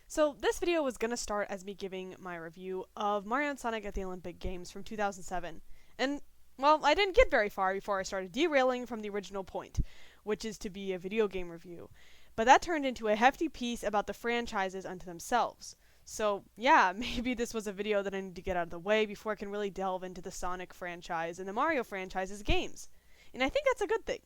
So this video was going to start as me giving my review of Mario and Sonic at the Olympic Games from 2007. And, well, I didn't get very far before I started derailing from the original point, which is to be a video game review. But that turned into a hefty piece about the franchises unto themselves. So, yeah, maybe this was a video that I need to get out of the way before I can really delve into the Sonic franchise and the Mario franchise's games. And I think that's a good thing.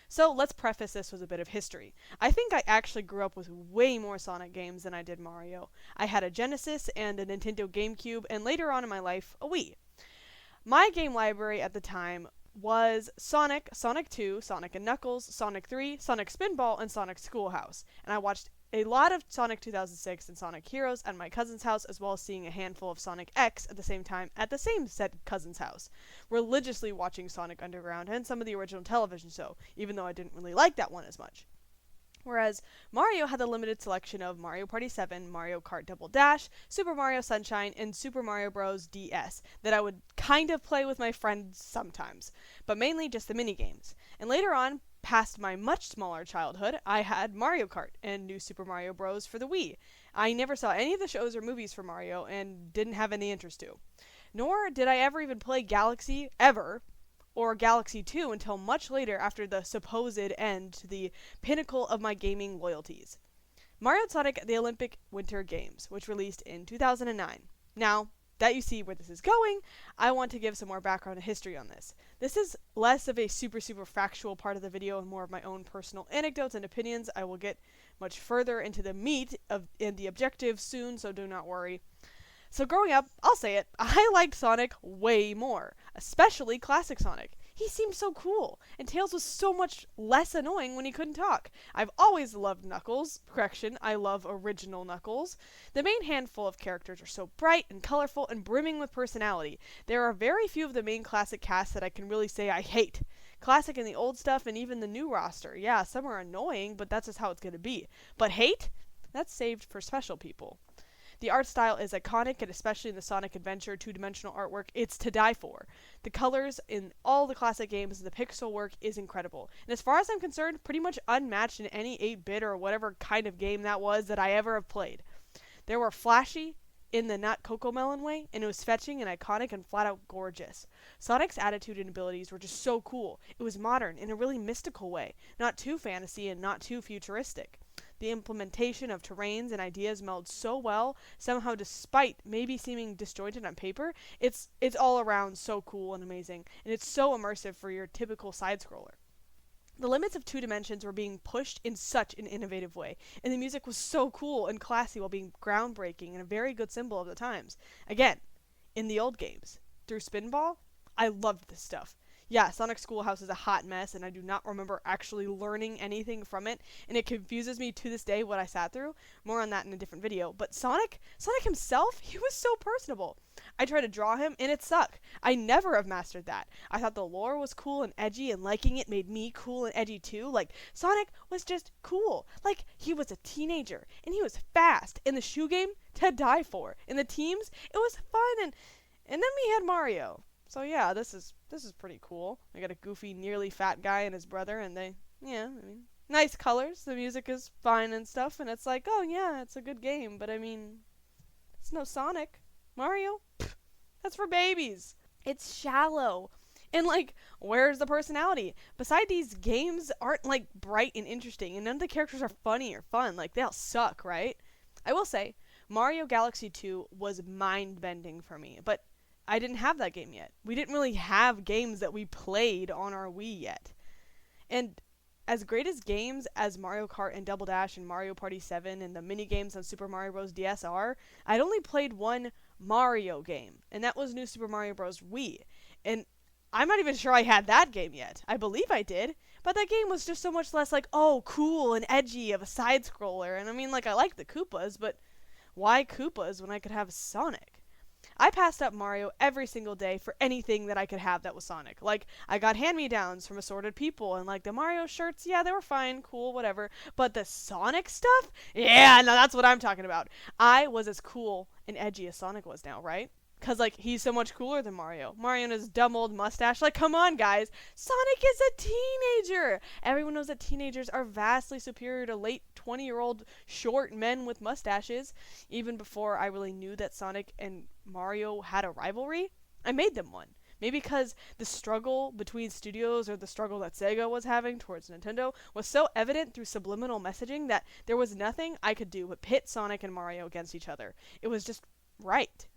So let's preface this with a bit of history. I think I actually grew up with way more Sonic games than I did Mario. I had a Genesis and a Nintendo GameCube, and later on in my life, a Wii. My game library at the time was Sonic, Sonic 2, Sonic and Knuckles, Sonic 3, Sonic Spinball, and Sonic Schoolhouse. And I watched a lot of Sonic 2006 and Sonic Heroes at my cousin's house, as well as seeing a handful of Sonic X at the same time at the same said cousin's house. Religiously watching Sonic Underground and some of the original television show, even though I didn't really like that one as much. Whereas Mario had the limited selection of Mario Party 7, Mario Kart Double Dash, Super Mario Sunshine, and Super Mario Bros. DS that I would kind of play with my friends sometimes, but mainly just the minigames. And later on, past my much smaller childhood, I had Mario Kart and New Super Mario Bros. For the Wii. I never saw any of the shows or movies for Mario and didn't have any interest to. Nor did I ever even play Galaxy, ever, or Galaxy 2 until much later after the supposed end to the pinnacle of my gaming loyalties. Mario and Sonic at the Olympic Winter Games, which released in 2009. Now, that you see where this is going, I want to give some more background and history on this. This is less of a super factual part of the video and more of my own personal anecdotes and opinions. I will get much further into the meat of and the objectives soon, so do not worry. So growing up, I'll say it, I liked Sonic way more, especially classic Sonic. He seemed so cool, and Tails was so much less annoying when he couldn't talk. I've always loved Knuckles. Correction, I love original Knuckles. The main handful of characters are so bright and colorful and brimming with personality. There are very few of the main classic cast that I can really say I hate. Classic and the old stuff and even the new roster. Yeah, some are annoying, but that's just how it's going to be. But hate? That's saved for special people. The art style is iconic, and especially in the Sonic Adventure two-dimensional artwork, it's to die for. The colors in all the classic games and the pixel work is incredible. And as far as I'm concerned, pretty much unmatched in any 8-bit or whatever kind of game that was that I ever have played. They were flashy in the not Cocomelon way, and it was fetching and iconic and flat-out gorgeous. Sonic's attitude and abilities were just so cool. It was modern in a really mystical way, not too fantasy and not too futuristic. The implementation of terrains and ideas melded so well, somehow despite maybe seeming disjointed on paper, it's all around so cool and amazing, and it's so immersive for your typical side-scroller. The limits of two dimensions were being pushed in such an innovative way, and the music was so cool and classy while being groundbreaking and a very good symbol of the times. Again, in the old games, through Spinball, I loved this stuff. Yeah, Sonic Schoolhouse is a hot mess, and I do not remember actually learning anything from it, and it confuses me to this day what I sat through. More on that in a different video. But Sonic himself, he was so personable. I tried to draw him, and it sucked. I never have mastered that. I thought the lore was cool and edgy, and liking it made me cool and edgy too. Like, Sonic was just cool. Like, he was a teenager, and he was fast. In the shoe game, to die for. In the teams, it was fun, and then we had Mario. So yeah, this is pretty cool. We got a goofy, nearly fat guy and his brother, and nice colors. The music is fine and stuff, and it's like, oh yeah, it's a good game, but I mean, it's no Sonic. Mario? Pfft, that's for babies. It's shallow. And like, where's the personality? Besides, these games aren't like bright and interesting, and none of the characters are funny or fun. Like, they all suck, right? I will say, Mario Galaxy 2 was mind-bending for me, but I didn't have that game yet. We didn't really have games that we played on our Wii yet. And as great as games as Mario Kart and Double Dash and Mario Party 7 and the mini-games on Super Mario Bros. DS are, I'd only played one Mario game, and that was New Super Mario Bros. Wii. And I'm not even sure I had that game yet. I believe I did, but that game was just so much less like, oh, cool and edgy of a side-scroller. And I mean, like, I like the Koopas, but why Koopas when I could have Sonic? I passed up Mario every single day for anything that I could have that was Sonic. Like, I got hand-me-downs from assorted people, and like the Mario shirts, yeah, they were fine, cool, whatever. But the Sonic stuff? Yeah, no, that's what I'm talking about. I was as cool and edgy as Sonic was now, right? Because, like, he's so much cooler than Mario. Mario and his dumb old mustache. Like, come on, guys. Sonic is a teenager. Everyone knows that teenagers are vastly superior to late 20-year-old short men with mustaches. Even before I really knew that Sonic and Mario had a rivalry, I made them one. Maybe because the struggle between studios, or the struggle that Sega was having towards Nintendo, was so evident through subliminal messaging that there was nothing I could do but pit Sonic and Mario against each other. It was just right.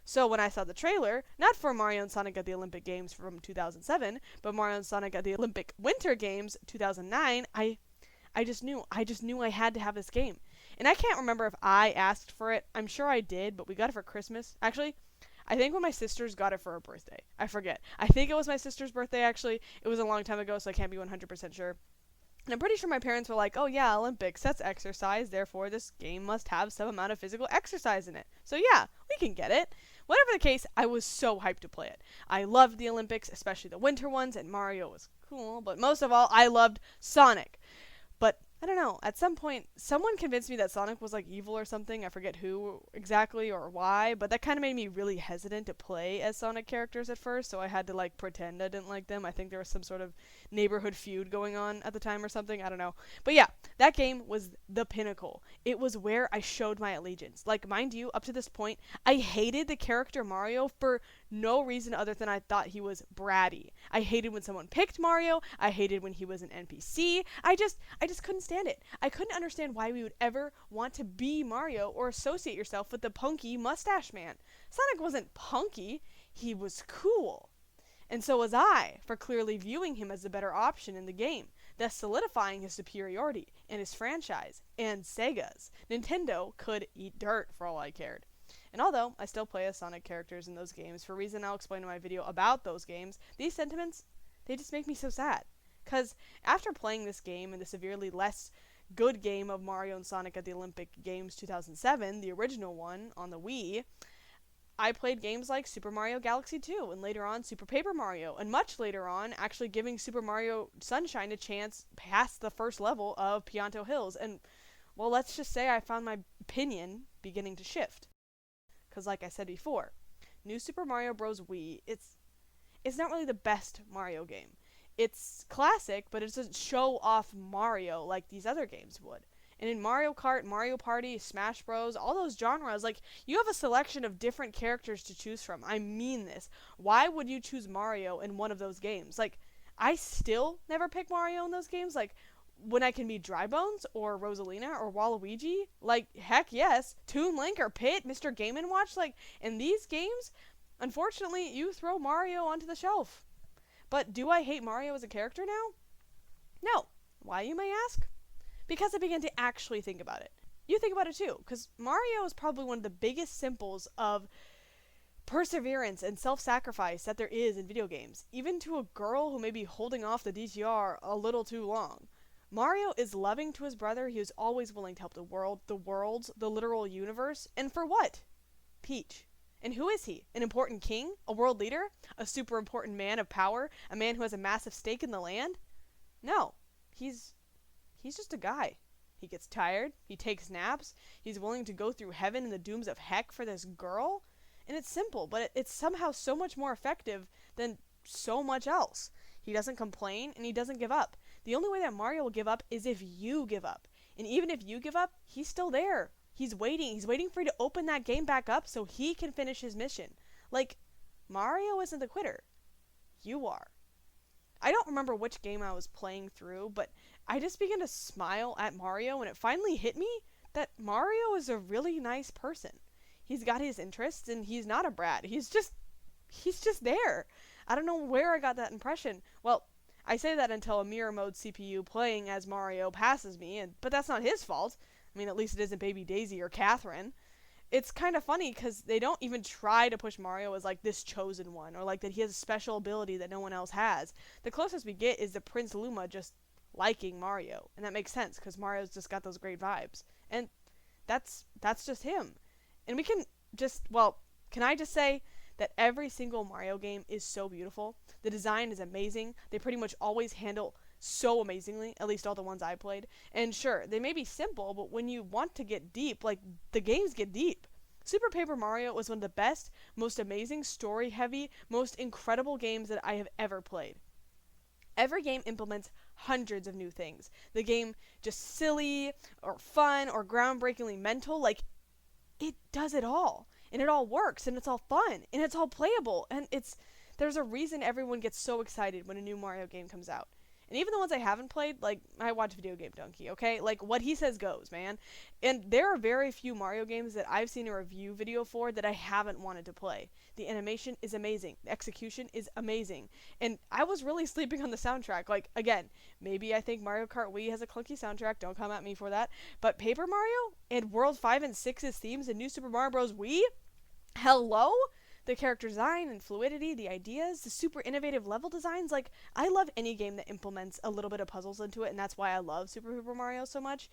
So when I saw the trailer, not for Mario and Sonic at the Olympic Games from 2007, but Mario and Sonic at the Olympic Winter Games 2009, I just knew I had to have this game. And I can't remember if I asked for it. I'm sure I did, but we got it for Christmas. Actually, I think when my sisters got it for her birthday. I forget. I think it was my sister's birthday, actually. It was a long time ago, so I can't be 100% sure. And I'm pretty sure my parents were like, oh yeah, Olympics, that's exercise, therefore this game must have some amount of physical exercise in it. So yeah, we can get it. Whatever the case, I was so hyped to play it. I loved the Olympics, especially the winter ones, and Mario was cool, but most of all, I loved Sonic. But I don't know, at some point, someone convinced me that Sonic was like evil or something. I forget who exactly or why, but that kind of made me really hesitant to play as Sonic characters at first, so I had to like pretend I didn't like them. I think there was some sort of neighborhood feud going on at the time or something, I don't know. But yeah, that game was the pinnacle. It was where I showed my allegiance. Like, mind you, up to this point, I hated the character Mario for no reason other than I thought he was bratty. I hated when someone picked Mario. I hated when he was an NPC. I just couldn't stand it. I couldn't understand why we would ever want to be Mario or associate yourself with the punky mustache man. Sonic wasn't punky. He was cool. And so was I, for clearly viewing him as the better option in the game, thus solidifying his superiority and his franchise, and Sega's. Nintendo could eat dirt for all I cared. And although I still play as Sonic characters in those games, for a reason I'll explain in my video about those games, these sentiments, they just make me so sad. Because after playing this game and the severely less good game of Mario and Sonic at the Olympic Games 2007, the original one on the Wii, I played games like Super Mario Galaxy 2, and later on Super Paper Mario, and much later on actually giving Super Mario Sunshine a chance past the first level of Pianto Hills. And, well, let's just say I found my opinion beginning to shift. Because like I said before, New Super Mario Bros. Wii, it's not really the best Mario game. It's classic, but it doesn't show off Mario like these other games would. And in Mario Kart, Mario Party, Smash Bros., all those genres, like, you have a selection of different characters to choose from. I mean this. Why would you choose Mario in one of those games? Like, I still never pick Mario in those games. Like, when I can be Drybones or Rosalina or Waluigi, like, heck yes. Toon Link or Pit, Mr. Game & Watch, like, in these games, unfortunately, you throw Mario onto the shelf. But do I hate Mario as a character now? No. Why, you may ask? Because I began to actually think about it. You think about it too, because Mario is probably one of the biggest symbols of perseverance and self-sacrifice that there is in video games, even to a girl who may be holding off the DTR a little too long. Mario is loving to his brother. He is always willing to help the world, the worlds, the literal universe. And for what? Peach. And who is he? An important king? A world leader? A super important man of power? A man who has a massive stake in the land? No. He's just a guy. He gets tired. He takes naps. He's willing to go through heaven and the dooms of heck for this girl. And it's simple, but it's somehow so much more effective than so much else. He doesn't complain, and he doesn't give up. The only way that Mario will give up is if you give up. And even if you give up, he's still there. He's waiting. He's waiting for you to open that game back up so he can finish his mission. Like, Mario isn't the quitter. You are. I don't remember which game I was playing through, but I just began to smile at Mario, and it finally hit me that Mario is a really nice person. He's got his interests, and he's not a brat. He's just there. I don't know where I got that impression. Well, I say that until a mirror mode CPU playing as Mario passes me, but that's not his fault. I mean, at least it isn't Baby Daisy or Catherine. It's kind of funny because they don't even try to push Mario as like this chosen one, or like that he has a special ability that no one else has. The closest we get is the Prince Luma just liking Mario, and that makes sense because Mario's just got those great vibes, and that's just him. And we can just, well, can I just say that every single Mario game is so beautiful. The design is amazing. They pretty much always handle so amazingly, at least all the ones I played. And sure, they may be simple, but when you want to get deep, like, the games get deep. Super Paper Mario was one of the best, most amazing, story-heavy, most incredible games that I have ever played. Every game implements hundreds of new things. The game just silly or fun or groundbreakingly mental, like it does it all. And it all works and it's all fun and it's all playable and there's a reason everyone gets so excited when a new Mario game comes out. And even the ones I haven't played, like, I watch Video Game Donkey, okay? Like, what he says goes, man. And there are very few Mario games that I've seen a review video for that I haven't wanted to play. The animation is amazing. The execution is amazing. And I was really sleeping on the soundtrack. Like, again, maybe I think Mario Kart Wii has a clunky soundtrack. Don't come at me for that. But Paper Mario and World 5 and 6's themes and New Super Mario Bros. Wii? Hello? The character design and fluidity, the ideas, the super innovative level designs. Like, I love any game that implements a little bit of puzzles into it, and that's why I love Super Paper Mario so much.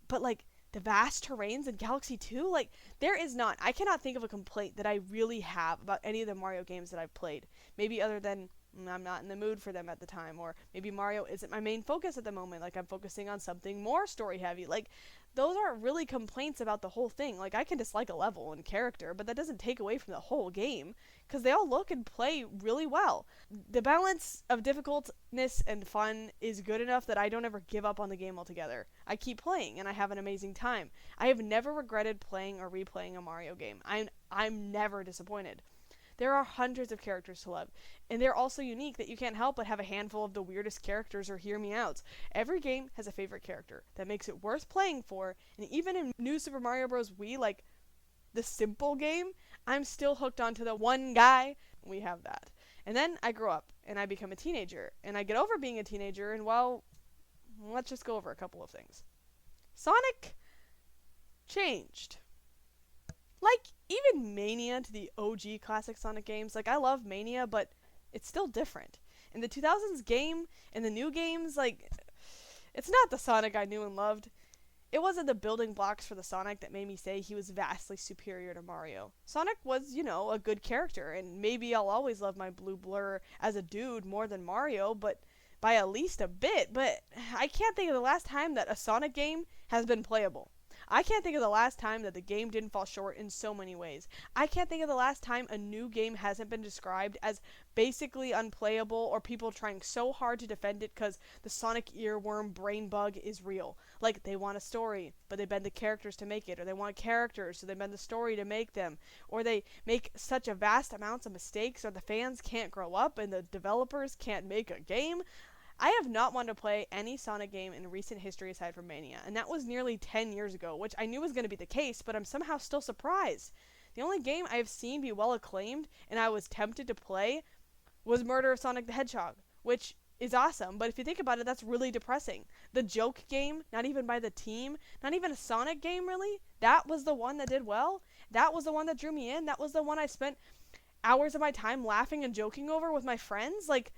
But, like, the vast terrains in Galaxy 2, like, there is not. I cannot think of a complaint that I really have about any of the Mario games that I've played. Maybe other than I'm not in the mood for them at the time, or maybe Mario isn't my main focus at the moment. Like, I'm focusing on something more story heavy. Like, those aren't really complaints about the whole thing. Like, I can dislike a level and character, but that doesn't take away from the whole game, because they all look and play really well. The balance of difficultness and fun is good enough that I don't ever give up on the game altogether. I keep playing, and I have an amazing time. I have never regretted playing or replaying a Mario game. I'm never disappointed. There are hundreds of characters to love, and they're all so unique that you can't help but have a handful of the weirdest characters or hear me outs. Every game has a favorite character that makes it worth playing for, and even in New Super Mario Bros. Wii, like the simple game, I'm still hooked onto the one guy. We have that. And then I grow up, and I become a teenager, and I get over being a teenager, and well, let's just go over a couple of things. Sonic changed. Like, even Mania to the OG classic Sonic games, like, I love Mania, but it's still different. In the 2000s game, and the new games, like, it's not the Sonic I knew and loved. It wasn't the building blocks for the Sonic that made me say he was vastly superior to Mario. Sonic was, a good character, and maybe I'll always love my blue blur as a dude more than Mario, but by at least a bit, but I can't think of the last time that a Sonic game has been playable. I can't think of the last time that the game didn't fall short in so many ways. I can't think of the last time a new game hasn't been described as basically unplayable or people trying so hard to defend it because the Sonic earworm brain bug is real. Like, they want a story, but they bend the characters to make it, or they want characters, so they bend the story to make them, or they make such a vast amounts of mistakes, or the fans can't grow up and the developers can't make a game. I have not wanted to play any Sonic game in recent history aside from Mania, and that was nearly 10 years ago, which I knew was going to be the case, but I'm somehow still surprised. The only game I have seen be well acclaimed, and I was tempted to play, was Murder of Sonic the Hedgehog, which is awesome, but if you think about it, that's really depressing. The joke game, not even by the team, not even a Sonic game, really, that was the one that did well. That was the one that drew me in. That was the one I spent hours of my time laughing and joking over with my friends. Like,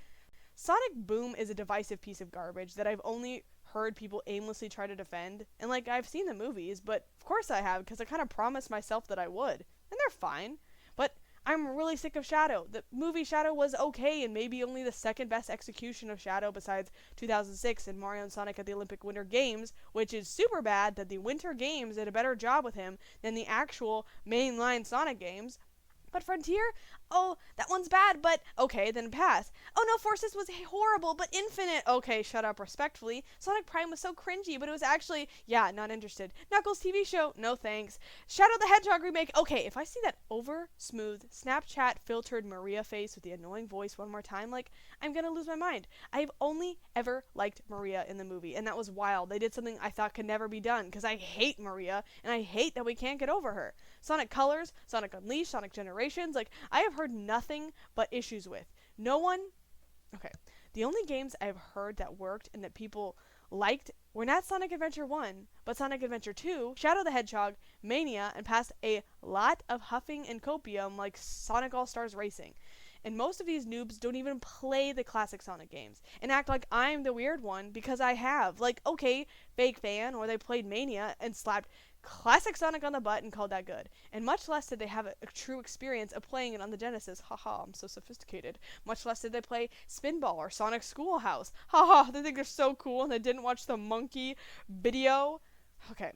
Sonic Boom is a divisive piece of garbage that I've only heard people aimlessly try to defend. And, like, I've seen the movies, but of course I have, because I kind of promised myself that I would. And they're fine. But I'm really sick of Shadow. The movie Shadow was okay, and maybe only the second best execution of Shadow besides 2006 and Mario and Sonic at the Olympic Winter Games, which is super bad that the Winter Games did a better job with him than the actual mainline Sonic games. But Frontier? Oh, that one's bad, but okay, then pass. Oh no, Forces was horrible, but Infinite. Okay, shut up respectfully. Sonic Prime was so cringy, but it was actually, yeah, not interested. Knuckles TV show? No thanks. Shadow the Hedgehog remake? Okay, if I see that over smooth, Snapchat filtered Maria face with the annoying voice one more time, like, I'm gonna lose my mind. I've only ever liked Maria in the movie, and that was wild. They did something I thought could never be done, because I hate Maria, and I hate that we can't get over her. Sonic Colors, Sonic Unleashed, Sonic Generations, like, I have heard nothing but issues with. No one, okay, the only games I've heard that worked and that people liked were not Sonic Adventure 1, but Sonic Adventure 2, Shadow the Hedgehog, Mania, and past a lot of huffing and copium like Sonic All-Stars Racing. And most of these noobs don't even play the classic Sonic games and act like I'm the weird one because I have. Like, okay, fake fan, or they played Mania and slapped classic Sonic on the butt and called that good. And much less did they have a true experience of playing it on the Genesis. Haha, I'm so sophisticated. Much less did they play Spinball or Sonic Schoolhouse. Haha, they think they're so cool and they didn't watch the monkey video. Okay.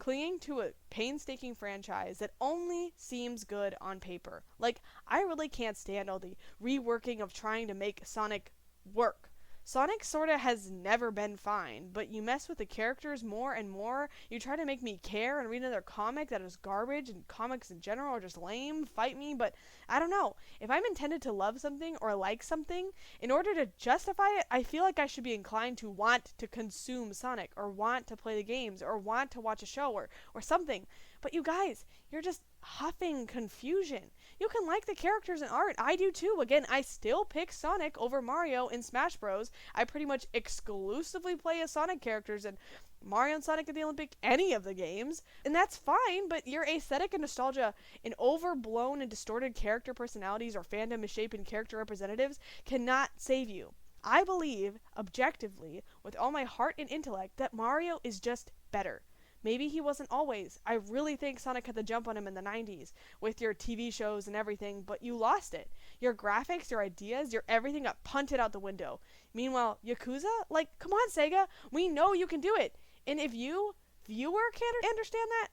clinging to a painstaking franchise that only seems good on paper. Like, I really can't stand all the reworking of trying to make Sonic work. Sonic sorta has never been fine, but you mess with the characters more and more. You try to make me care and read another comic that is garbage, and comics in general are just lame. Fight me, but I don't know. If I'm intended to love something or like something, in order to justify it, I feel like I should be inclined to want to consume Sonic, or want to play the games, or want to watch a show, or something. But you guys, you're just huffing confusion. You can like the characters and art. I do too. Again, I still pick Sonic over Mario in Smash Bros. I pretty much exclusively play as Sonic characters in Mario and Sonic at the Olympic, any of the games. And that's fine, but your aesthetic and nostalgia in overblown and distorted character personalities or fandom misshapen character representatives cannot save you. I believe, objectively, with all my heart and intellect, that Mario is just better. Maybe he wasn't always. I really think Sonic had the jump on him in the 90s with your TV shows and everything, but you lost it. Your graphics, your ideas, your everything got punted out the window. Meanwhile, Yakuza? Like, come on, Sega. We know you can do it. And if you, viewer, can't understand that,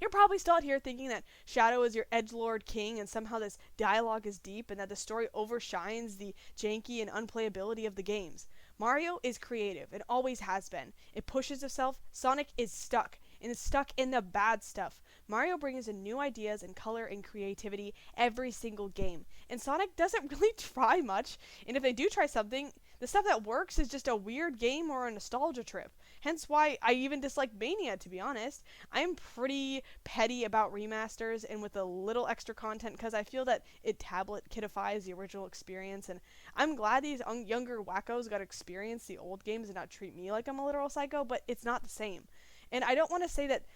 you're probably still out here thinking that Shadow is your edgelord king and somehow this dialogue is deep and that the story overshines the janky and unplayability of the games. Mario is creative and always has been. It pushes itself. Sonic is stuck, and is stuck in the bad stuff. Mario brings in new ideas and color and creativity every single game. And Sonic doesn't really try much, and if they do try something, the stuff that works is just a weird game or a nostalgia trip. Hence why I even dislike Mania, to be honest. I'm pretty petty about remasters and with a little extra content because I feel that it tablet kidifies the original experience, and I'm glad these younger wackos got to experience the old games and not treat me like I'm a literal psycho, but it's not the same. And I don't want to say that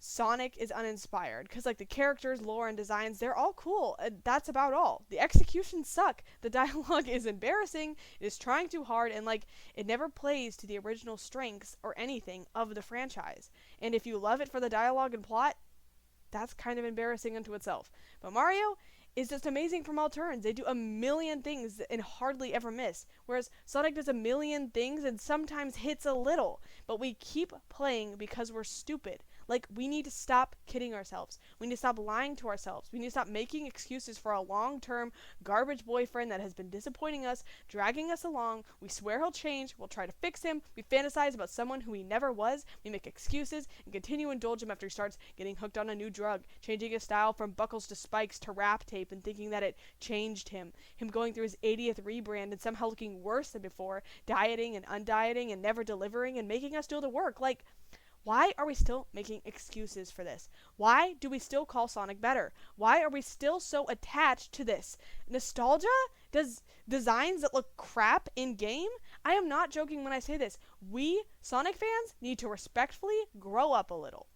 Sonic is uninspired, because like the characters, lore, and designs, they're all cool. That's about all. The executions suck. The dialogue is embarrassing. It is trying too hard, and like it never plays to the original strengths or anything of the franchise. And if you love it for the dialogue and plot, that's kind of embarrassing unto itself. But Mario is just amazing from all turns. They do a million things and hardly ever miss, whereas Sonic does a million things and sometimes hits a little. But we keep playing because we're stupid. Like, we need to stop kidding ourselves. We need to stop lying to ourselves. We need to stop making excuses for a long-term garbage boyfriend that has been disappointing us, dragging us along. We swear he'll change. We'll try to fix him. We fantasize about someone who he never was. We make excuses and continue to indulge him after he starts getting hooked on a new drug, changing his style from buckles to spikes to rap tape and thinking that it changed him. Him going through his 80th rebrand and somehow looking worse than before, dieting and undieting and never delivering and making us do the work. Like, why are we still making excuses for this? Why do we still call Sonic better? Why are we still so attached to this? Nostalgia? Does designs that look crap in game? I am not joking when I say this. We, Sonic fans, need to respectfully grow up a little.